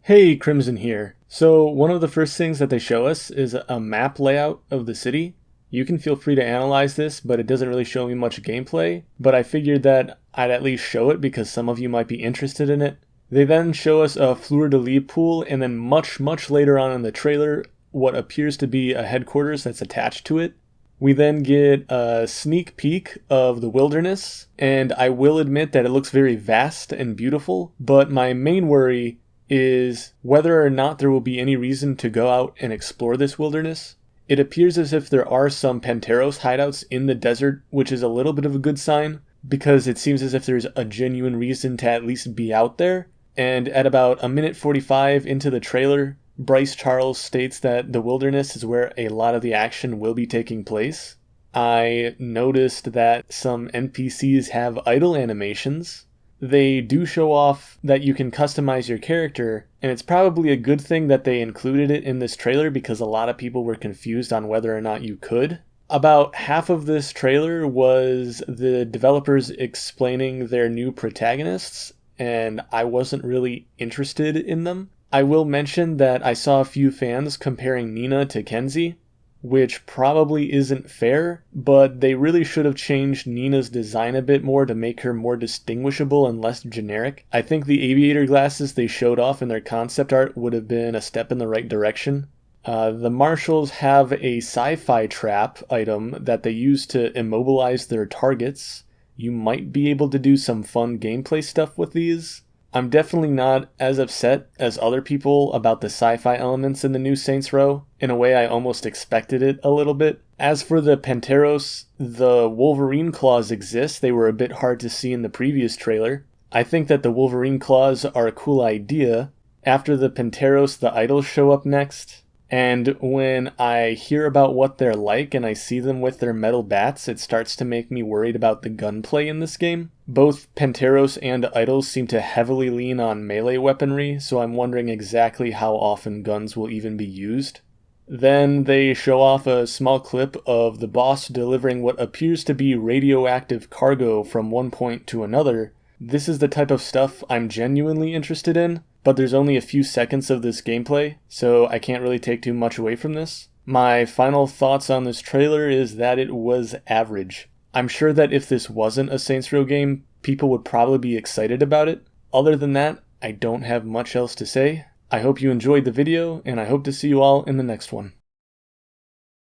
Hey, Chrymzon here. So one of the first things that they show us is a map layout of the city. You can feel free to analyze this, but it doesn't really show me much gameplay. But I figured that I'd at least show it because some of you might be interested in it. They then show us a fleur-de-lis pool, and then much later on in the trailer, what appears to be a headquarters that's attached to it. We then get a sneak peek of the wilderness, and I will admit that it looks very vast and beautiful, but my main worry is whether or not there will be any reason to go out and explore this wilderness. It appears as if there are some Panteros hideouts in the desert, which is a little bit of a good sign, because it seems as if there's a genuine reason to at least be out there. And at about a minute 45 into the trailer, Bryce Charles states that the wilderness is where a lot of the action will be taking place. I noticed that some NPCs have idle animations. They do show off that you can customize your character, and it's probably a good thing that they included it in this trailer because a lot of people were confused on whether or not you could. About half of this trailer was the developers explaining their new protagonists, and I wasn't really interested in them. I will mention that I saw a few fans comparing Nina to Kenzie, which probably isn't fair, but they really should have changed Nina's design a bit more to make her more distinguishable and less generic. I think the aviator glasses they showed off in their concept art would have been a step in the right direction. The Marshals have a sci-fi trap item that they use to immobilize their targets. You might be able to do some fun gameplay stuff with these. I'm definitely not as upset as other people about the sci-fi elements in the new Saints Row. In a way, I almost expected it a little bit. As for the Panteros, the Wolverine claws exist. They were a bit hard to see in the previous trailer. I think that the Wolverine claws are a cool idea. After the Panteros, the idols show up next. And when I hear about what they're like and I see them with their metal bats, it starts to make me worried about the gunplay in this game. Both Panteros and idols seem to heavily lean on melee weaponry, so I'm wondering exactly how often guns will even be used. Then they show off a small clip of the boss delivering what appears to be radioactive cargo from one point to another. This is the type of stuff I'm genuinely interested in, but there's only a few seconds of this gameplay, so I can't really take too much away from this. My final thoughts on this trailer is that it was average. I'm sure that if this wasn't a Saints Row game, people would probably be excited about it. Other than that, I don't have much else to say. I hope you enjoyed the video, and I hope to see you all in the next one.